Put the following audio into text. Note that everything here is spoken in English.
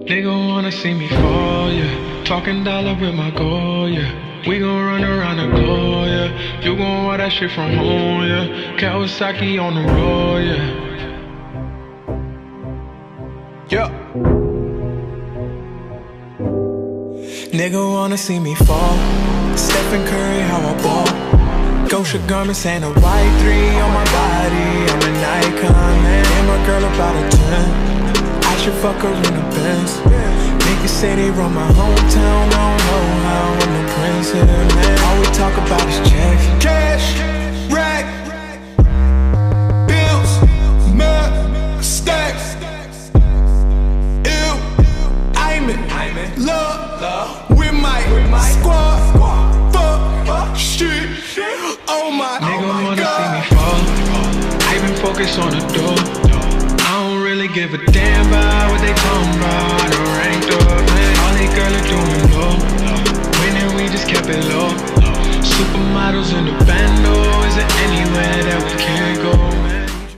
Nigga wanna see me fall, yeah. Talking dollar with my goal, yeah. We gon' run around the globe, yeah. You gon' wear that shit from home, yeah. Kawasaki on the road, yeah. Yeah. Nigga wanna see me fall. Stephen Curry, how I ball. Gosha garments and a white 3 on my body. I'm an icon, man. And my girl about a 10. I should fuck her in the Benz. Niggas say they run my hometown. I don't know how I'm the prince here, man. All we talk about is checks. Cash, rack, bills, mad, stacks. Ew, I'm in love with my squad. Fuck, shit, oh my God. Nigga wanna see me fall. I been focused on the door. Really give a damn about what they talking about. I done ranked up, man. All they girls are doing low.